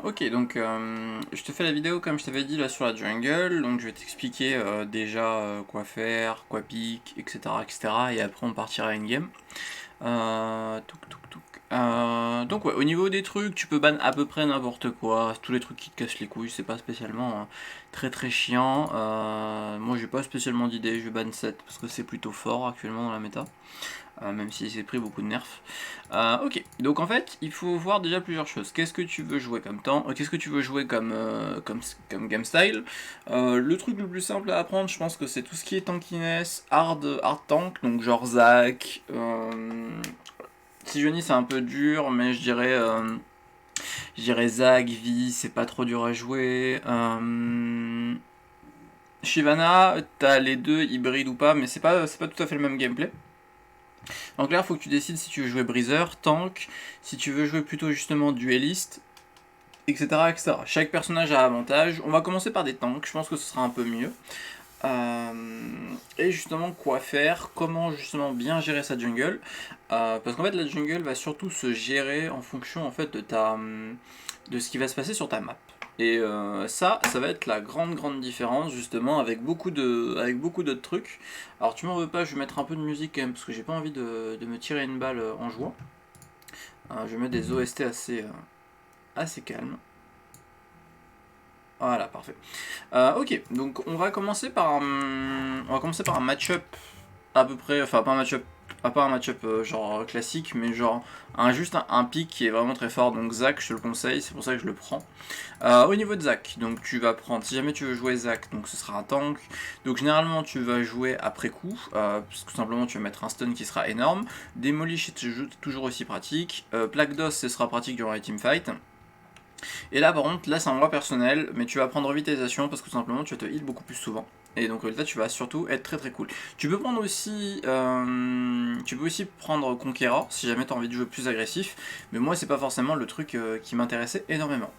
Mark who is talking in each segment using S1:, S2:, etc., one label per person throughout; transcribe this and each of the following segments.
S1: Ok, donc je te fais la vidéo comme je t'avais dit là sur la jungle, donc je vais t'expliquer déjà quoi faire, quoi pique, etc., etc. Et après on partira in-game. Touc, touc, touc. Donc ouais, au niveau des trucs, tu peux ban à peu près n'importe quoi, tous les trucs qui te cassent les couilles, c'est pas spécialement très très chiant. Moi j'ai pas spécialement d'idée, je vais ban 7 parce que c'est plutôt fort actuellement dans la méta. Même si c'est pris beaucoup de nerfs. Ok, donc en fait, il faut voir déjà plusieurs choses. Qu'est-ce que tu veux jouer comme temps Qu'est-ce que tu veux jouer comme game style Le truc le plus simple à apprendre, je pense que c'est tout ce qui est tankiness, hard tank, donc genre Zac. Si je dis c'est un peu dur, mais je dirais Zac, Vi, c'est pas trop dur à jouer. Shyvana, t'as les deux hybrides ou pas, mais c'est pas tout à fait le même gameplay. Donc là, il faut que tu décides si tu veux jouer briseur, tank, si tu veux jouer plutôt justement dueliste, etc., etc. Chaque personnage a avantage. On va commencer par des tanks, je pense que ce sera un peu mieux. Et justement, quoi faire, comment justement bien gérer sa jungle. Parce qu'en fait, la jungle va surtout se gérer en fonction en fait de ce qui va se passer sur ta map. Et ça va être la grande différence justement avec beaucoup d'autres trucs. Alors tu m'en veux pas, je vais mettre un peu de musique quand même parce que j'ai pas envie de me tirer une balle en jouant. Je vais mettre des OST assez calmes. Voilà, parfait. Ok, donc on va commencer par un match-up à peu près, enfin pas un match-up, pas un match-up genre classique, mais genre juste un pick qui est vraiment très fort. Donc Zac, je te le conseille, c'est pour ça que je le prends. Au niveau de Zac, donc tu vas prendre, si jamais tu veux jouer Zac, donc ce sera un tank. Donc généralement tu vas jouer après coup, parce que tout simplement tu vas mettre un stun qui sera énorme. Demolish c'est toujours aussi pratique. Plaque d'os, ce sera pratique durant les teamfights. Et là par contre, là c'est un moi personnel, mais tu vas prendre revitalisation parce que tout simplement tu vas te heal beaucoup plus souvent. Et donc là tu vas surtout être très très cool. Tu peux prendre aussi, prendre Conqueror si jamais tu as envie de jouer plus agressif, mais moi c'est pas forcément le truc qui m'intéressait énormément.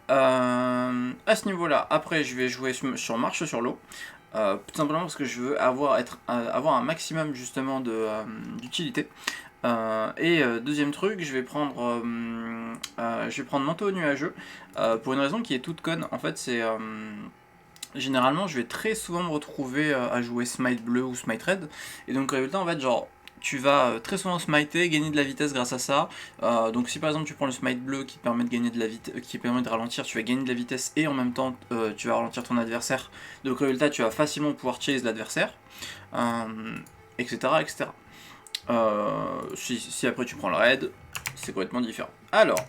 S1: À ce niveau là, après je vais jouer sur marche sur l'eau. Tout simplement parce que je veux avoir un maximum justement d'utilité. Deuxième truc, je vais prendre manteau nuageux pour une raison qui est toute conne. En fait, c'est généralement, je vais très souvent me retrouver à jouer smite bleu ou smite red, et donc résultat, en fait, genre, tu vas très souvent smiter, gagner de la vitesse grâce à ça. Donc si par exemple tu prends le smite bleu qui permet de gagner de la vitesse, qui permet de ralentir, tu vas gagner de la vitesse et en même temps tu vas ralentir ton adversaire. Donc résultat, tu vas facilement pouvoir chase l'adversaire, etc., etc. Si après tu prends le raid, c'est complètement différent. Alors,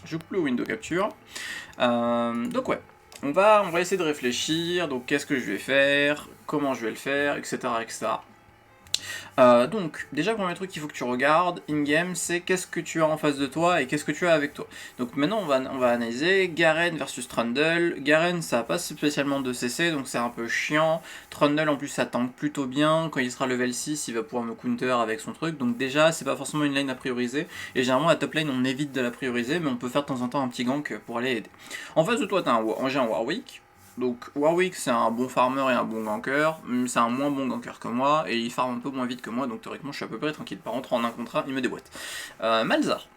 S1: je coupe le window capture. Donc ouais, on va essayer de réfléchir. Donc qu'est-ce que je vais faire, comment je vais le faire, etc., etc. Donc, déjà, le premier truc qu'il faut que tu regardes in-game, c'est qu'est-ce que tu as en face de toi et qu'est-ce que tu as avec toi. Donc maintenant, on va analyser Garen versus Trundle. Garen, ça n'a pas spécialement de CC, donc c'est un peu chiant. Trundle, en plus, ça tank plutôt bien. Quand il sera level 6, il va pouvoir me counter avec son truc. Donc déjà, c'est pas forcément une lane à prioriser. Et généralement, la top lane, on évite de la prioriser, mais on peut faire de temps en temps un petit gank pour aller aider. En face de toi, j'ai un Warwick. Donc Warwick c'est un bon farmer et un bon ganker, c'est un moins bon ganker que moi, et il farm un peu moins vite que moi, donc théoriquement je suis à peu près tranquille. Par contre en un contre 1, il me déboîte. Malzar.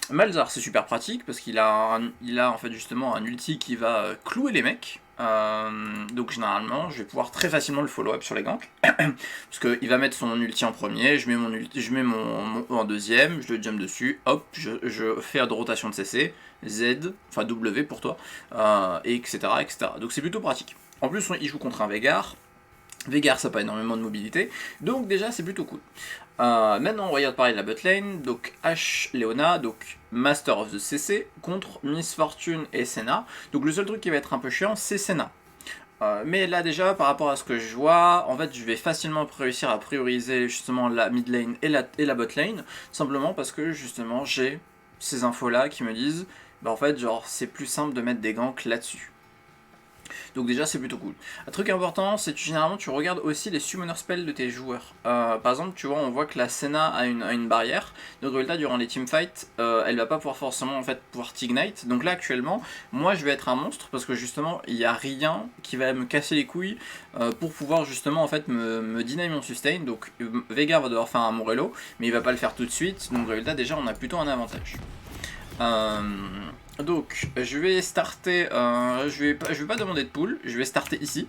S1: Malzar c'est super pratique parce qu'il a, en fait justement un ulti qui va clouer les mecs. Donc généralement je vais pouvoir très facilement le follow up sur les ganks. Parce qu'il va mettre son ulti en premier, je mets mon E en deuxième, je le jump dessus, hop, je fais de rotation de CC, Z, enfin W pour toi, et etc., etc. Donc c'est plutôt pratique. En plus, il joue contre un Veigar. Veigar, ça n'a pas énormément de mobilité, donc déjà c'est plutôt cool. Maintenant on regarde pareil la botlane, donc H Leona, donc Master of the CC, contre Miss Fortune et Senna. Donc le seul truc qui va être un peu chiant, c'est Senna. Mais là déjà, par rapport à ce que je vois, en fait je vais facilement réussir à prioriser justement la mid lane et la bot lane, simplement parce que justement j'ai ces infos là qui me disent, bah en fait genre c'est plus simple de mettre des ganks là-dessus. Donc déjà c'est plutôt cool. Un truc important, c'est que généralement tu regardes aussi les summoner spells de tes joueurs. Par exemple, tu vois, on voit que la Senna a une barrière, donc résultat durant les teamfights, elle va pas pouvoir forcément en fait pouvoir t'ignite. Donc là actuellement, moi je vais être un monstre parce que justement il n'y a rien qui va me casser les couilles pour pouvoir justement en fait me deny mon sustain. Donc Veigar va devoir faire un Morello, mais il va pas le faire tout de suite, donc résultat déjà on a plutôt un avantage. Donc je vais starter, je vais pas demander de pool, je vais starter ici.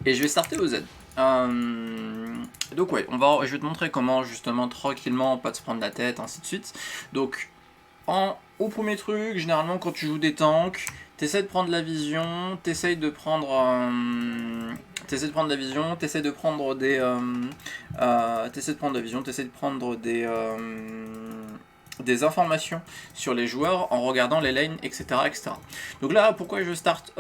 S1: Et je vais starter au Z. Donc ouais, je vais te montrer comment justement tranquillement, pas de se prendre la tête, ainsi de suite. Donc au premier truc, généralement quand tu joues des tanks, t'essaies de prendre la vision, t'essaies de prendre la vision, t'essaies de prendre des des informations sur les joueurs en regardant les lanes, etc. etc. Donc là, pourquoi je start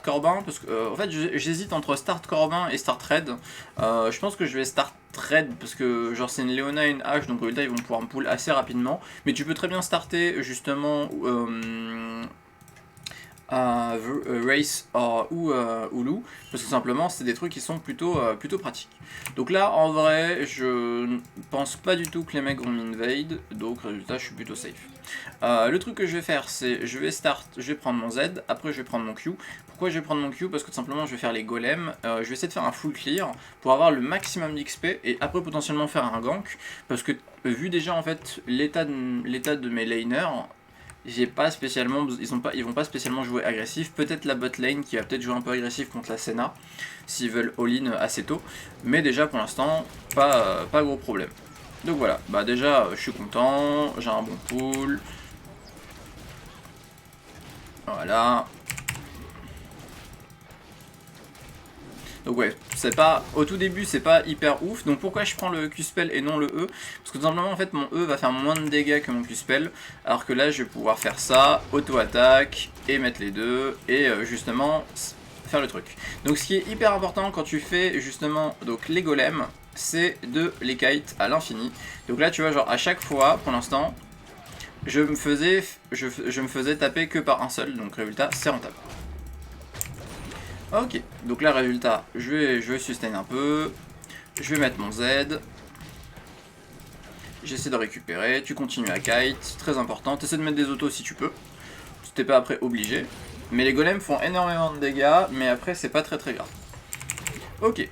S1: Corbin? Parce que en fait, j'hésite entre start Corbin et start Red. Je pense que je vais start Red parce que genre c'est une Leona et une H, donc résultat ils vont pouvoir me pull assez rapidement. Mais tu peux très bien starter justement Race ou Lou, parce que simplement c'est des trucs qui sont plutôt pratiques. Donc là en vrai je ne pense pas du tout que les mecs vont m'invade, donc résultat je suis plutôt safe. Le truc que je vais faire c'est je vais prendre mon Z, après je vais prendre mon Q. Pourquoi je vais prendre mon Q? Parce que tout simplement je vais faire les golems, je vais essayer de faire un full clear pour avoir le maximum d'XP et après potentiellement faire un gank, parce que vu déjà en fait l'état de mes laners, ils vont pas spécialement jouer agressif. Peut-être la bot lane qui va peut-être jouer un peu agressif contre la Senna s'ils veulent all-in assez tôt. Mais déjà pour l'instant, pas gros problème. Donc voilà, bah déjà je suis content, j'ai un bon pool. Voilà. Donc ouais, au tout début c'est pas hyper ouf, donc pourquoi je prends le Q-Spell et non le E? Parce que tout simplement en fait mon E va faire moins de dégâts que mon Q-Spell, alors que là je vais pouvoir faire ça, auto-attaque, et mettre les deux, et justement faire le truc. Donc ce qui est hyper important quand tu fais justement donc les golems, c'est de les kite à l'infini. Donc là tu vois genre à chaque fois pour l'instant, je me faisais taper que par un seul, donc résultat c'est rentable. Ok, donc là résultat, je vais sustain un peu, je vais mettre mon Z, j'essaie de récupérer, tu continues à kite, très important, t'essaies de mettre des autos si tu peux, si t'es pas après obligé, mais les golems font énormément de dégâts, mais après c'est pas très grave. Ok,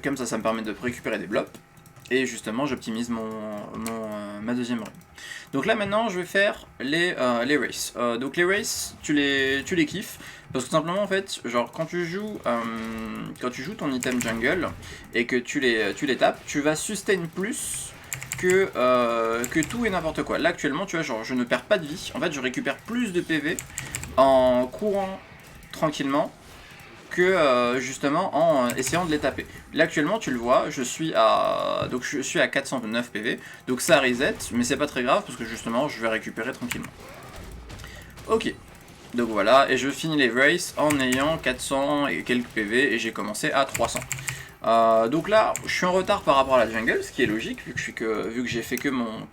S1: comme ça me permet de récupérer des blops, et justement j'optimise ma deuxième run. Donc là maintenant je vais faire les races. Donc les races tu les kiffes parce que simplement en fait genre quand tu joues ton item jungle et que tu les tapes, tu vas sustain plus que tout et n'importe quoi. Là actuellement tu vois genre je ne perds pas de vie, en fait je récupère plus de PV en courant tranquillement que justement en essayant de les taper. Là actuellement tu le vois, je suis à 409 PV, donc ça reset, mais c'est pas très grave parce que justement je vais récupérer tranquillement. Ok, donc voilà, et je finis les races en ayant 400 et quelques PV et j'ai commencé à 300. Donc là, je suis en retard par rapport à la jungle, ce qui est logique vu que j'ai fait que mon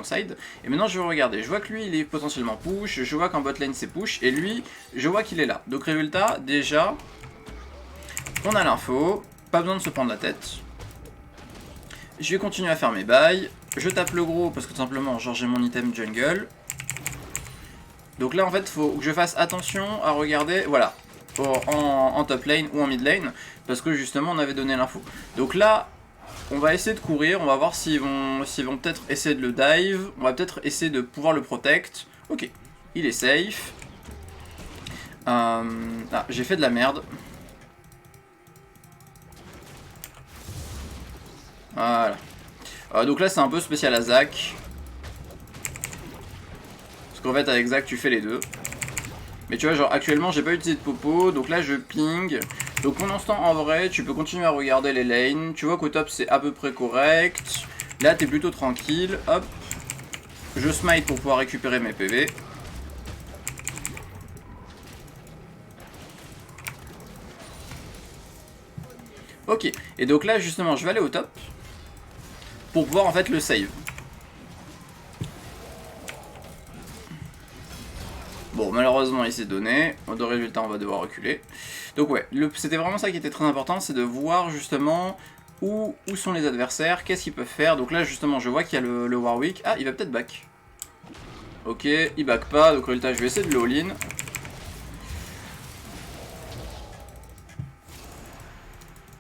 S1: side. Et maintenant je vais regarder, je vois que lui il est potentiellement push, je vois qu'en bot lane c'est push, et lui, je vois qu'il est là. Donc résultat, déjà, on a l'info, pas besoin de se prendre la tête. Je vais continuer à faire mes bails, je tape le gros parce que tout simplement, genre j'ai mon item jungle. Donc là en fait, faut que je fasse attention à regarder, voilà. En top lane ou en mid lane, parce que justement on avait donné l'info. Donc là on va essayer de courir, on va voir s'ils vont peut-être essayer de le dive, on va peut-être essayer de pouvoir le protect. Ok, il est safe. Ah, j'ai fait de la merde. Voilà. Donc là c'est un peu spécial à Zac, parce qu'en fait avec Zac tu fais les deux. Mais tu vois, genre actuellement j'ai pas utilisé de popo, donc là je ping. Donc pour l'instant en vrai, tu peux continuer à regarder les lanes. Tu vois qu'au top c'est à peu près correct. Là t'es plutôt tranquille. Hop. Je smite pour pouvoir récupérer mes PV. Ok. Et donc là justement je vais aller au top pour pouvoir en fait le save. Bon, malheureusement il s'est donné, de résultat on va devoir reculer. Donc ouais, c'était vraiment ça qui était très important, c'est de voir justement où sont les adversaires, qu'est-ce qu'ils peuvent faire. Donc là justement je vois qu'il y a le Warwick, ah il va peut-être back. Ok, il back pas, donc résultat je vais essayer de le all-in.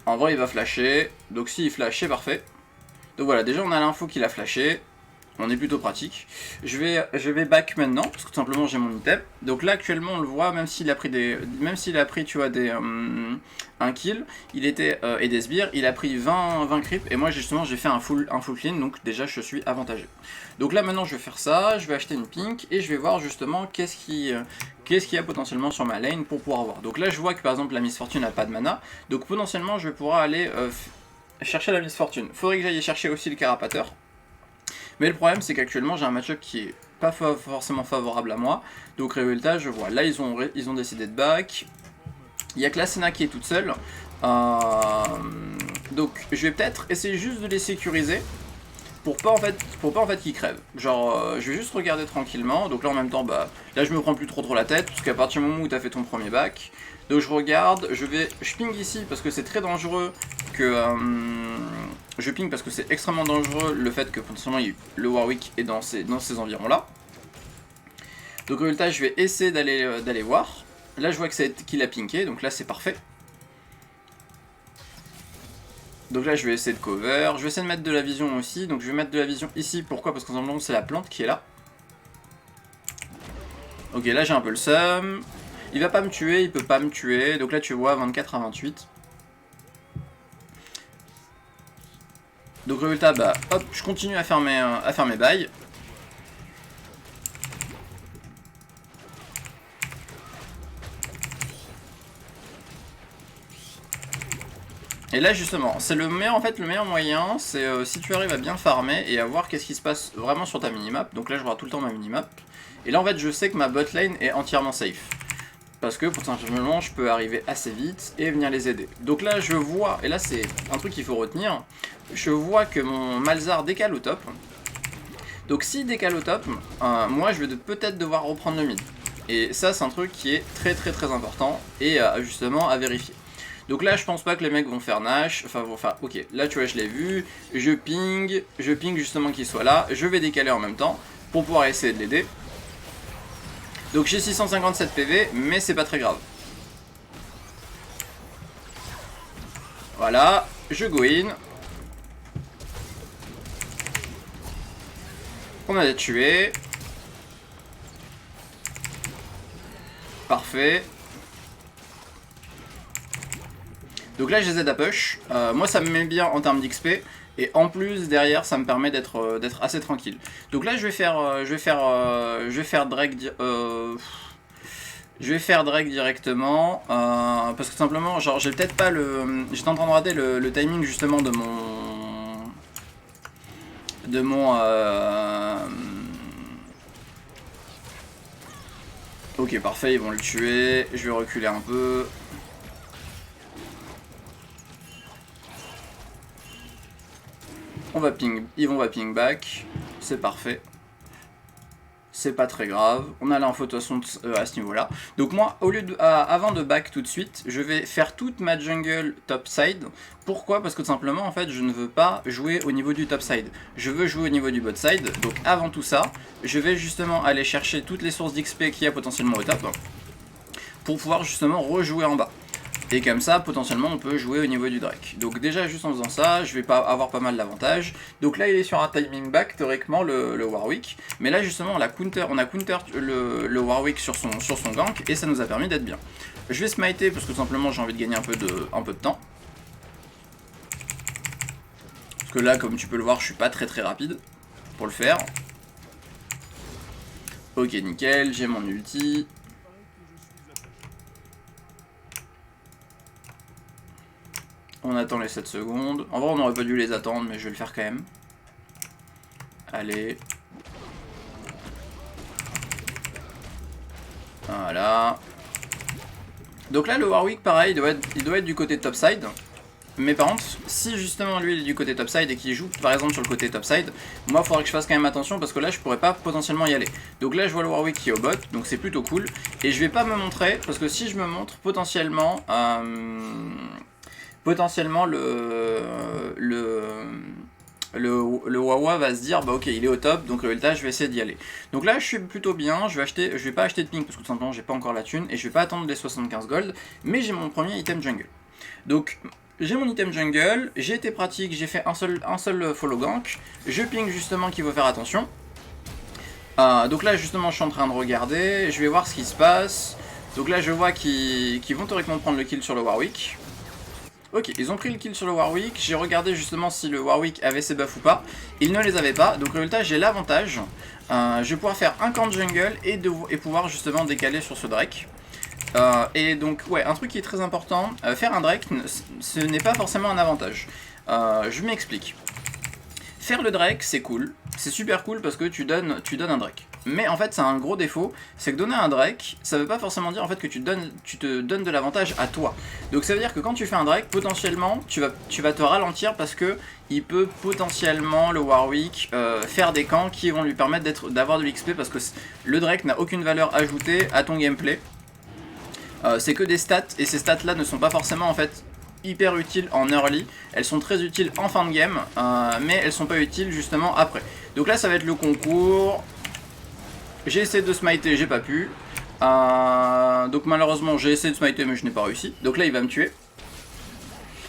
S1: En vrai il va flasher, donc s'il flash c'est parfait. Donc voilà, déjà on a l'info qu'il a flashé. On est plutôt pratique. Je vais back maintenant, parce que tout simplement j'ai mon item. Donc là actuellement on le voit, même s'il a pris tu vois un kill, il était et des sbires, il a pris 20 creeps et moi justement j'ai fait un full clean, donc déjà je suis avantagé. Donc là maintenant je vais faire ça, je vais acheter une pink et je vais voir justement qu'est-ce qu'il y a potentiellement sur ma lane pour pouvoir voir. Donc là je vois que par exemple la Miss Fortune n'a pas de mana, donc potentiellement je vais pouvoir aller chercher la Miss Fortune. Faudrait que j'aille chercher aussi le Carapateur. Mais le problème c'est qu'actuellement j'ai un match-up qui est pas forcément favorable à moi. Donc résultat je vois, là ils ont décidé de back. Il y a que la Senna qui est toute seule. Donc je vais peut-être essayer juste de les sécuriser. Pour pas en fait qu'ils crèvent. Genre je vais juste regarder tranquillement. Donc là en même temps bah là je me prends plus trop la tête. Parce qu'à partir du moment où tu as fait ton premier back. Donc je regarde, je ping ici parce que c'est très dangereux que je ping parce que c'est extrêmement dangereux le fait que potentiellement le Warwick est dans ces environs là. Donc au résultat je vais essayer d'aller voir. Là je vois qu'il a pinké, donc là c'est parfait. Donc là je vais essayer de cover, je vais essayer de mettre de la vision aussi, donc je vais mettre de la vision ici, pourquoi? Parce qu'en simplement c'est la plante qui est là. Ok là j'ai un peu le seum, il va pas me tuer, il peut pas me tuer, donc là tu vois 24 à 28. Donc résultat bah hop, je continue à faire mes bails. Et là justement, c'est le meilleur moyen, c'est si tu arrives à bien farmer et à voir qu'est-ce qui se passe vraiment sur ta minimap. Donc là je vois tout le temps ma minimap. Et là en fait je sais que ma botlane est entièrement safe. Parce que potentiellement je peux arriver assez vite et venir les aider. Donc là je vois, et là c'est un truc qu'il faut retenir, je vois que mon Malzard décale au top. Donc s'il décale au top, moi je vais peut-être devoir reprendre le mid. Et ça c'est un truc qui est très important et justement à vérifier. Donc là je pense pas que les mecs vont faire Nash, enfin ok, là tu vois je l'ai vu, je ping justement qu'il soit là, je vais décaler en même temps pour pouvoir essayer de l'aider. Donc j'ai 657 PV, mais c'est pas très grave. Voilà, je go in. On a tué. Parfait. Donc là je les aide à push, moi ça me met bien en termes d'XP, et en plus derrière ça me permet d'être assez tranquille. Donc là je vais faire Drake directement, parce que simplement, genre j'ai peut-être pas le... J'étais en train de rater le timing justement de mon... Ok parfait, ils vont le tuer, je vais reculer un peu. Ils vont ping back, c'est parfait. C'est pas très grave, on a l'info de toute façon à ce niveau là. Donc moi, avant de back tout de suite, je vais faire toute ma jungle topside. Pourquoi? Parce que tout simplement en fait je ne veux pas jouer au niveau du topside. Je veux jouer au niveau du botside. Donc avant tout ça, je vais justement aller chercher toutes les sources d'XP qu'il y a potentiellement au top. Pour pouvoir justement rejouer en bas. Et comme ça, potentiellement, on peut jouer au niveau du Drake. Donc déjà, juste en faisant ça, je vais pas avoir pas mal d'avantages. Donc là, il est sur un timing back, théoriquement, le Warwick. Mais là, justement, on a counter le Warwick sur son gank, et ça nous a permis d'être bien. Je vais smiter, parce que tout simplement, j'ai envie de gagner un peu de temps. Parce que là, comme tu peux le voir, je suis pas très rapide pour le faire. Ok, nickel, j'ai mon ulti. On attend les 7 secondes. En vrai, on n'aurait pas dû les attendre, mais je vais le faire quand même. Allez. Voilà. Donc là, le Warwick, pareil, il doit être du côté topside. Mais par contre, si justement lui il est du côté topside et qu'il joue par exemple sur le côté topside, moi il faudrait que je fasse quand même attention parce que là je pourrais pas potentiellement y aller. Donc là je vois le Warwick qui est au bot, donc c'est plutôt cool. Et je vais pas me montrer parce que si je me montre potentiellement le Wawa va se dire bah ok il est au top donc résultat je vais essayer d'y aller. Donc là je suis plutôt bien, je vais pas acheter de ping parce que tout simplement j'ai pas encore la thune et je vais pas attendre les 75 gold, mais j'ai mon premier item jungle. Donc j'ai mon item jungle, j'ai été pratique, j'ai fait un seul follow gank, je ping justement qu'il faut faire attention. Donc là justement je suis en train de regarder, je vais voir ce qui se passe. Donc là je vois qu'ils vont théoriquement prendre le kill sur le Warwick. Ok, ils ont pris le kill sur le Warwick, j'ai regardé justement si le Warwick avait ses buffs ou pas. Ils ne les avaient pas, donc résultat j'ai l'avantage. Je vais pouvoir faire un camp de jungle et pouvoir justement décaler sur ce Drake. Et donc ouais, un truc qui est très important, faire un Drake, ce n'est pas forcément un avantage. Je m'explique. Faire le Drake c'est cool, c'est super cool parce que tu donnes un Drake. Mais en fait, c'est un gros défaut, c'est que donner un Drake, ça veut pas forcément dire en fait que tu te donnes de l'avantage à toi. Donc ça veut dire que quand tu fais un Drake, potentiellement, tu vas te ralentir parce que il peut potentiellement, le Warwick, faire des camps qui vont lui permettre d'avoir de l'XP parce que le Drake n'a aucune valeur ajoutée à ton gameplay. C'est que des stats, et ces stats là ne sont pas forcément en fait hyper utiles en early, elles sont très utiles en fin de game, mais elles sont pas utiles justement après. Donc là ça va être le concours. J'ai essayé de smiter, j'ai pas pu. Donc malheureusement j'ai essayé de smiter mais je n'ai pas réussi. Donc là il va me tuer.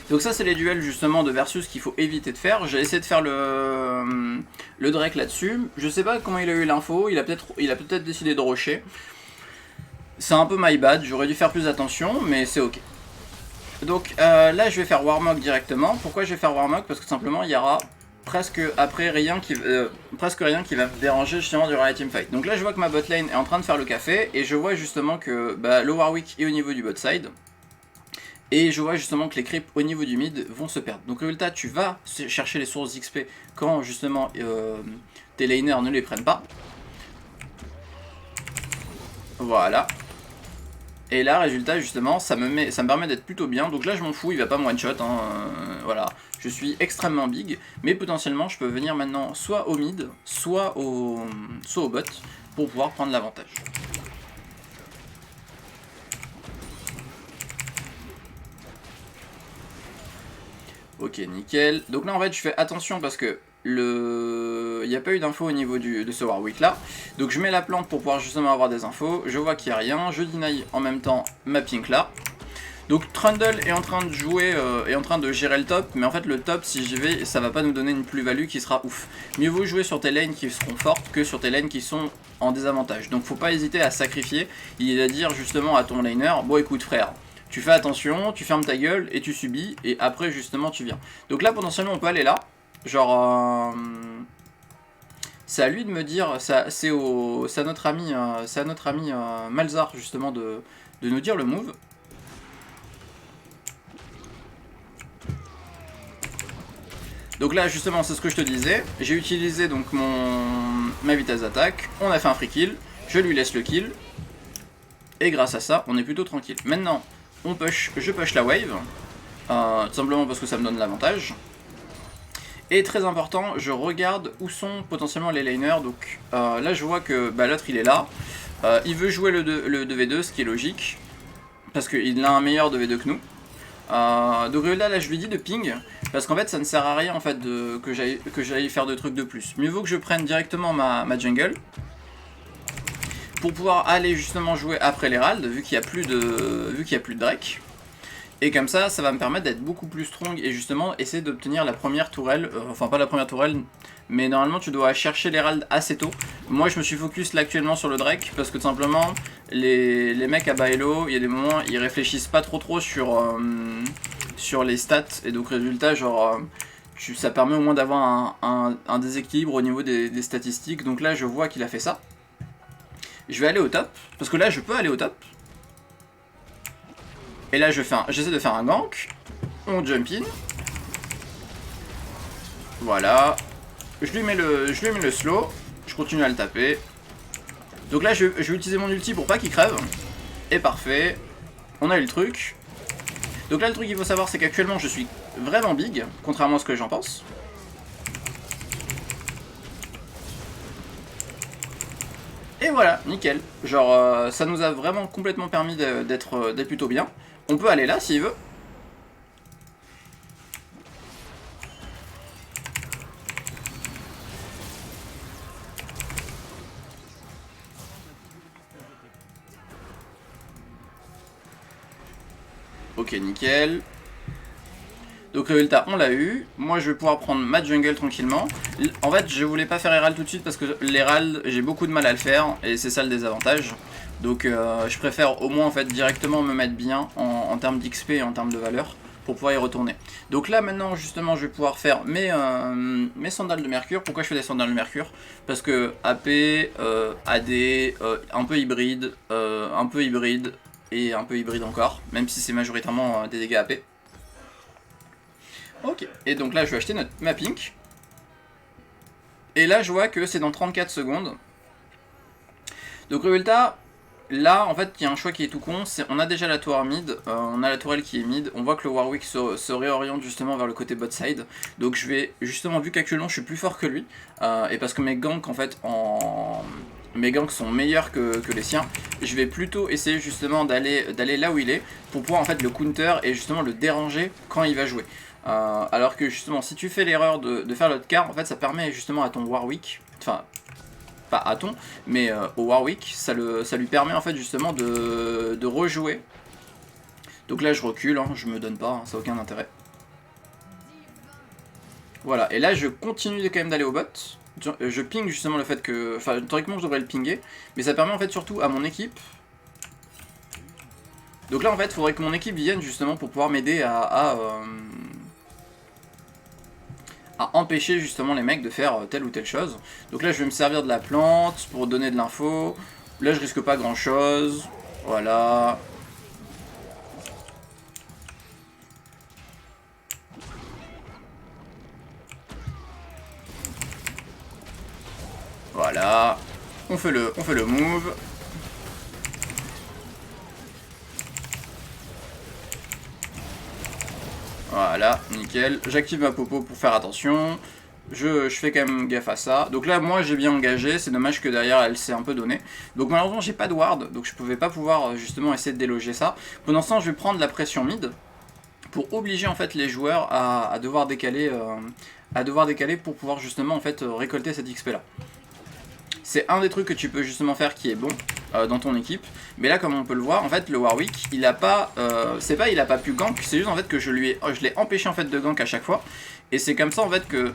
S1: Donc ça c'est les duels justement de versus qu'il faut éviter de faire. J'ai essayé de faire le Drake là-dessus. Je sais pas comment il a eu l'info, il a peut-être décidé de rusher. C'est un peu my bad, j'aurais dû faire plus attention mais c'est ok. Donc là je vais faire Warmog directement. Pourquoi je vais faire Warmog? Parce que simplement il y aura presque rien qui va me déranger justement durant la teamfight. Donc là je vois que ma botlane est en train de faire le café et je vois justement que le Warwick est au niveau du bot side. Et je vois justement que les creeps au niveau du mid vont se perdre. Donc résultat, tu vas chercher les sources d'XP quand justement tes laners ne les prennent pas. Voilà. Et là, résultat, justement, ça me permet d'être plutôt bien. Donc là, je m'en fous, il va pas me one-shot. Hein, voilà, je suis extrêmement big. Mais potentiellement, je peux venir maintenant soit au mid, soit au bot, pour pouvoir prendre l'avantage. Ok, nickel. Donc là, en fait, je fais attention parce que il n'y a pas eu d'infos au niveau de ce Warwick là. Donc je mets la plante pour pouvoir justement avoir des infos. Je vois qu'il n'y a rien. Je deny en même temps ma pink là. Donc Trundle est en train de jouer, est en train de gérer le top. Mais en fait le top, si j'y vais, ça va pas nous donner une plus-value qui sera ouf. Mieux vaut jouer sur tes lanes qui seront fortes que sur tes lanes qui sont en désavantage. Donc faut pas hésiter à sacrifier. Il est à dire justement à ton laner, bon écoute frère, tu fais attention, tu fermes ta gueule et tu subis. Et après justement tu viens. Donc là potentiellement on peut aller là. Genre, c'est à lui de me dire, c'est à notre ami, Malzar justement de nous dire le move. Donc là justement c'est ce que je te disais, j'ai utilisé donc ma vitesse d'attaque, on a fait un free kill, je lui laisse le kill, et grâce à ça on est plutôt tranquille. Maintenant je push la wave, tout simplement parce que ça me donne l'avantage. Et très important, je regarde où sont potentiellement les laners. Donc là je vois que l'autre il est là. Il veut jouer le 2v2, ce qui est logique. Parce qu'il a un meilleur 2v2 que nous. Donc là je lui dis de ping. Parce qu'en fait ça ne sert à rien en fait que j'aille faire de trucs de plus. Mieux vaut que je prenne directement ma jungle. Pour pouvoir aller justement jouer après l'Herald, vu qu'il n'y a plus de Drake. Et comme ça, ça va me permettre d'être beaucoup plus strong et justement essayer d'obtenir la première tourelle, enfin pas la première tourelle, mais normalement tu dois chercher l'Herald assez tôt. Moi je me suis focus là actuellement sur le Drake parce que tout simplement les mecs à Baello, il y a des moments ils réfléchissent pas trop sur les stats et donc résultat genre ça permet au moins d'avoir un déséquilibre au niveau des statistiques. Donc là je vois qu'il a fait ça. Je vais aller au top, parce que là je peux aller au top. Et là j'essaie de faire un gank. On jump in. Voilà. Je lui mets le slow. Je continue à le taper. Donc là je vais utiliser mon ulti pour pas qu'il crève. Et parfait. On a eu le truc. Donc là le truc qu'il faut savoir c'est qu'actuellement je suis vraiment big. Contrairement à ce que j'en pense. Et voilà, nickel. Genre ça nous a vraiment complètement permis d'être plutôt bien. On peut aller là s'il veut. Ok, nickel. Donc résultat, on l'a eu. Moi, je vais pouvoir prendre ma jungle tranquillement. En fait, je voulais pas faire Herald tout de suite parce que l'Herald, j'ai beaucoup de mal à le faire et c'est ça le désavantage. Donc je préfère au moins en fait directement me mettre bien en termes d'XP et en termes de valeur pour pouvoir y retourner. Donc là maintenant justement je vais pouvoir faire mes sandales de mercure. Pourquoi je fais des sandales de mercure? Parce que AP, AD, un peu hybride et un peu hybride encore, même si c'est majoritairement des dégâts AP. Ok, et donc là je vais acheter ma pink. Et là je vois que c'est dans 34 secondes. Donc résultat, là en fait il y a un choix qui est tout con, on a déjà la tower mid, on a la tourelle qui est mid, on voit que le Warwick se réoriente justement vers le côté bot side. Donc je vais justement, vu qu'actuellement je suis plus fort que lui, et parce que mes ganks en fait mes ganks sont meilleurs que les siens, je vais plutôt essayer justement d'aller là où il est, pour pouvoir en fait le counter et justement le déranger quand il va jouer. Alors que justement si tu fais l'erreur de faire l'autre quart, en fait ça permet justement à ton Warwick, enfin pas à ton, mais au Warwick, ça lui permet en fait justement de rejouer. Donc là je recule, hein, je me donne pas, hein, ça n'a aucun intérêt. Voilà, et là je continue quand même d'aller au bot. Je ping justement le fait que... Enfin, théoriquement je devrais le pinguer, mais ça permet en fait surtout à mon équipe. Donc là en fait il faudrait que mon équipe vienne justement pour pouvoir m'aider à empêcher justement les mecs de faire telle ou telle chose. Donc là je vais me servir de la plante pour donner de l'info. Là je risque pas grand chose. Voilà. Voilà. On fait le move. Voilà, nickel. J'active ma popo pour faire attention. Je fais quand même gaffe à ça. Donc là, moi, j'ai bien engagé. C'est dommage que derrière, elle s'est un peu donnée. Donc malheureusement, j'ai pas de ward. Donc je pouvais pas pouvoir justement essayer de déloger ça. Pendant ce temps, je vais prendre la pression mid pour obliger en fait les joueurs à devoir décaler, pour pouvoir justement en fait récolter cette XP là. C'est un des trucs que tu peux justement faire qui est bon dans ton équipe. Mais là, comme on peut le voir, en fait, le Warwick, il a pas, c'est pas il a pas pu gank, c'est juste en fait que je l'ai empêché en fait de gank à chaque fois. Et c'est comme ça en fait que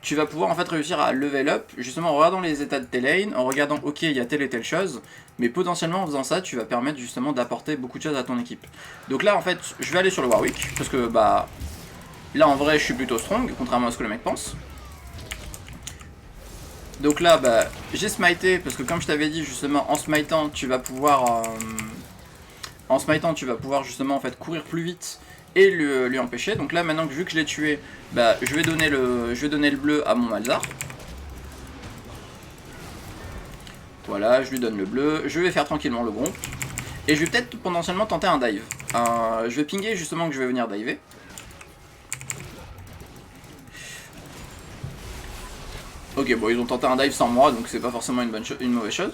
S1: tu vas pouvoir en fait réussir à level up, justement en regardant les états de tes lanes, en regardant ok il y a telle et telle chose, mais potentiellement en faisant ça tu vas permettre justement d'apporter beaucoup de choses à ton équipe. Donc là en fait je vais aller sur le Warwick, parce que bah là en vrai je suis plutôt strong, contrairement à ce que le mec pense. Donc là bah j'ai smité, parce que comme je t'avais dit justement en smitant tu vas pouvoir justement en fait courir plus vite et lui empêcher. Donc là maintenant que vu que je l'ai tué, bah je vais donner le bleu à mon Malzahar. Voilà, je lui donne le bleu, je vais faire tranquillement le groupe. Et je vais peut-être potentiellement tenter un dive. Je vais pinguer justement que je vais venir diver. Ok, bon ils ont tenté un dive sans moi, donc c'est pas forcément une mauvaise chose.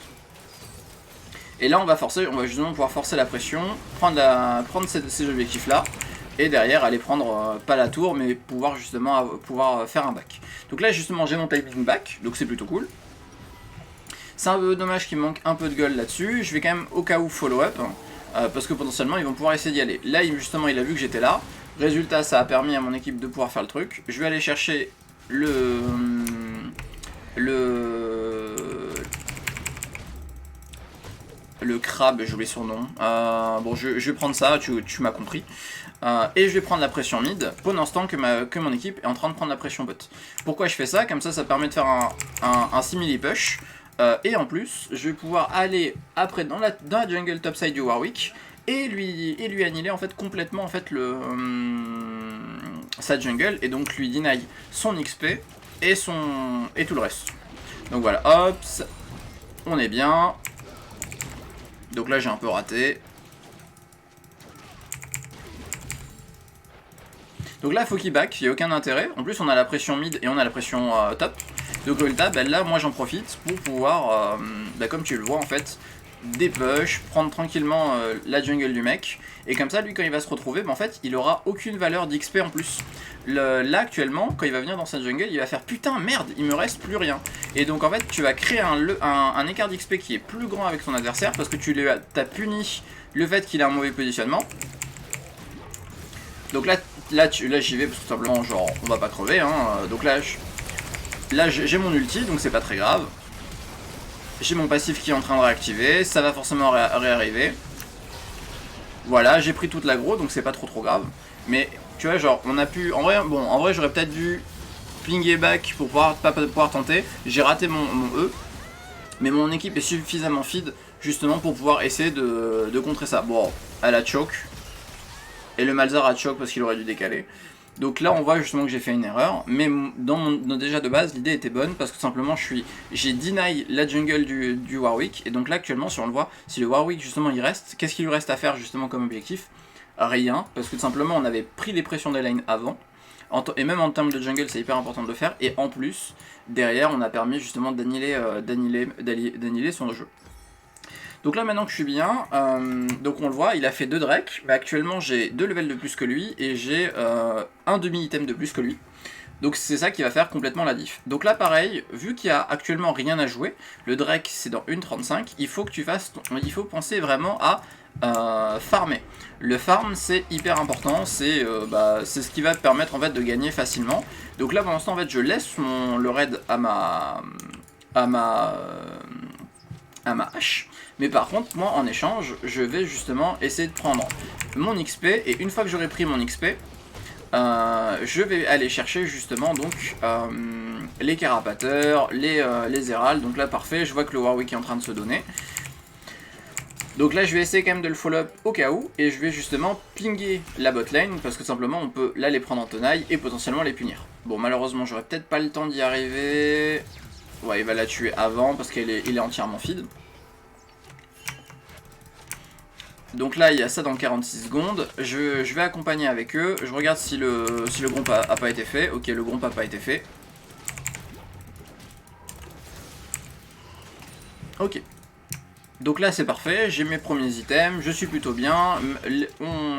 S1: Et là on va justement pouvoir forcer la pression, prendre ces objectifs là. Et derrière aller prendre, pas la tour, mais pouvoir justement faire un back. Donc là justement j'ai mon timing back, donc c'est plutôt cool. C'est un peu dommage qu'il manque un peu de gold là-dessus. Je vais quand même au cas où follow up, parce que potentiellement ils vont pouvoir essayer d'y aller. Là justement il a vu que j'étais là. Résultat ça a permis à mon équipe de pouvoir faire le truc. Je vais aller chercher le crabe, j'ai oublié son nom. Bon je vais prendre ça, tu m'as compris. Et je vais prendre la pression mid pendant ce temps que mon équipe est en train de prendre la pression bot. Pourquoi je fais ça? Comme ça permet de faire un simili push. Et en plus, je vais pouvoir aller après dans la jungle topside du Warwick et lui annihiler en fait complètement en fait sa jungle, et donc lui deny son XP et tout le reste. Donc voilà, hop, on est bien. Donc là j'ai un peu raté. Donc là, faut qu'il back, il n'y a aucun intérêt. En plus, on a la pression mid et on a la pression top. Donc là, moi j'en profite pour pouvoir, comme tu le vois en fait, dépush, prendre tranquillement la jungle du mec. Et comme ça, lui, quand il va se retrouver, en fait, il aura aucune valeur d'XP en plus. Là, actuellement, quand il va venir dans sa jungle, il va faire putain, merde, il me reste plus rien. Et donc, en fait, tu vas créer un écart d'XP qui est plus grand avec son adversaire parce que tu as puni le fait qu'il a un mauvais positionnement. Donc là, là j'y vais parce que tout simplement, genre, on va pas crever, hein. Donc là, j'ai mon ulti, donc c'est pas très grave. J'ai mon passif qui est en train de réactiver, ça va forcément réarriver. Voilà, j'ai pris toute l'aggro, donc c'est pas trop grave. Mais tu vois, genre, on a pu... En vrai j'aurais peut-être dû pinguer back pour pouvoir tenter. J'ai raté mon E. Mais mon équipe est suffisamment feed, justement, pour pouvoir essayer de contrer ça. Bon, elle a choke. Et le Malzahar a choke parce qu'il aurait dû décaler. Donc là on voit justement que j'ai fait une erreur, mais déjà de base l'idée était bonne parce que simplement j'ai deny la jungle du Warwick, et donc là actuellement si on le voit, si le Warwick justement il reste, qu'est-ce qu'il lui reste à faire justement comme objectif? Rien, parce que tout simplement on avait pris les pressions des lanes avant, et même en termes de jungle c'est hyper important de le faire, et en plus derrière on a permis justement d'annihiler son jeu. Donc là maintenant que je suis bien, donc on le voit, il a fait 2 Drake, mais actuellement j'ai 2 levels de plus que lui, et j'ai un demi-item de plus que lui. Donc c'est ça qui va faire complètement la diff. Donc là pareil, vu qu'il n'y a actuellement rien à jouer, le Drake c'est dans 1.35, il faut que tu fasses, il faut penser vraiment à farmer. Le farm c'est hyper important, c'est ce qui va te permettre en fait de gagner facilement. Donc là pour l'instant en fait je laisse le raid à ma hache, mais par contre moi en échange je vais justement essayer de prendre mon XP, et une fois que j'aurai pris mon XP je vais aller chercher justement donc les carapateurs, les héralds. Donc là parfait, je vois que le Warwick est en train de se donner. Donc là je vais essayer quand même de le follow-up au cas où, et je vais justement pinguer la botlane, parce que simplement on peut là les prendre en tenaille et potentiellement les punir. Bon malheureusement j'aurai peut-être pas le temps d'y arriver. Ouais, il va la tuer avant parce qu'il est entièrement feed. Donc là il y a ça dans 46 secondes, je vais accompagner avec eux, je regarde si le groupe a pas été fait. Ok, le groupe a pas été fait. Ok. Donc là c'est parfait, j'ai mes premiers items, je suis plutôt bien,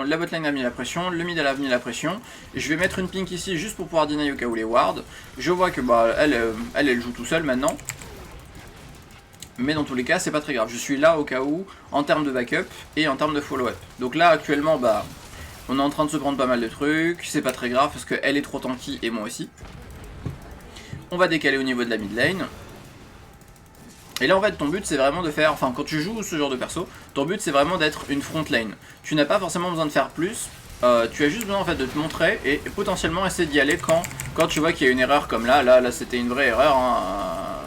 S1: la botlane a mis la pression, le mid a mis la pression, je vais mettre une pink ici juste pour pouvoir deny au cas où les wards. Je vois que elle joue tout seul maintenant. Mais dans tous les cas c'est pas très grave, je suis là au cas où en termes de backup et en termes de follow-up. Donc là actuellement on est en train de se prendre pas mal de trucs, c'est pas très grave parce qu'elle est trop tanky et moi aussi. On va décaler au niveau de la mid lane. Et là en fait ton but c'est vraiment de faire, enfin quand tu joues ce genre de perso, ton but c'est vraiment d'être une front lane. Tu n'as pas forcément besoin de faire plus, tu as juste besoin en fait de te montrer et potentiellement essayer d'y aller quand tu vois qu'il y a une erreur comme là c'était une vraie erreur hein.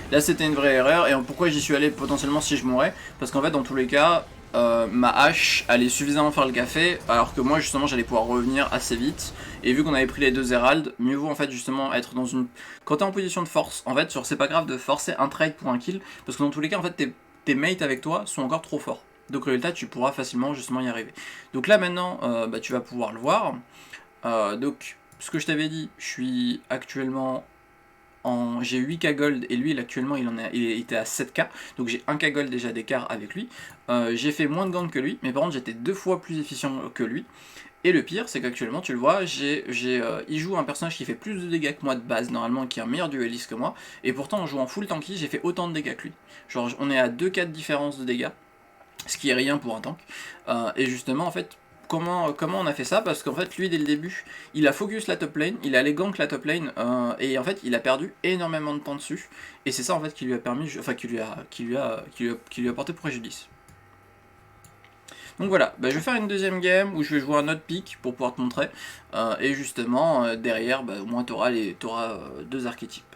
S1: Là c'était une vraie erreur, et pourquoi j'y suis allé potentiellement si je mourais? Parce qu'en fait dans tous les cas, ma hache allait suffisamment faire le café, alors que moi justement j'allais pouvoir revenir assez vite. Et vu qu'on avait pris les 2 héralds, mieux vaut en fait justement être dans une... Quand t'es en position de force, en fait c'est pas grave de forcer un trade pour un kill, parce que dans tous les cas en fait tes mates avec toi sont encore trop forts. Donc résultat tu pourras facilement justement y arriver. Donc là maintenant tu vas pouvoir le voir. Donc ce que je t'avais dit, je suis actuellement... J'ai 8k gold, et lui actuellement il était à 7k, donc j'ai 1k gold déjà d'écart avec lui. J'ai fait moins de gangs que lui, mais par contre j'étais 2 fois plus efficient que lui. Et le pire c'est qu'actuellement tu le vois, il joue un personnage qui fait plus de dégâts que moi de base normalement, qui est un meilleur dueliste que moi, et pourtant en jouant full tanky j'ai fait autant de dégâts que lui. Genre on est à 2k de différence de dégâts, ce qui est rien pour un tank. Et justement en fait, comment on a fait ça? Parce qu'en fait lui dès le début il a focus la top lane, il a allé gank la top lane, et en fait il a perdu énormément de temps dessus, et c'est ça en fait qui lui a permis, enfin qui lui a porté préjudice. Donc voilà, je vais faire une deuxième game où je vais jouer un autre pick pour pouvoir te montrer, et justement derrière au moins t'auras 2 archétypes.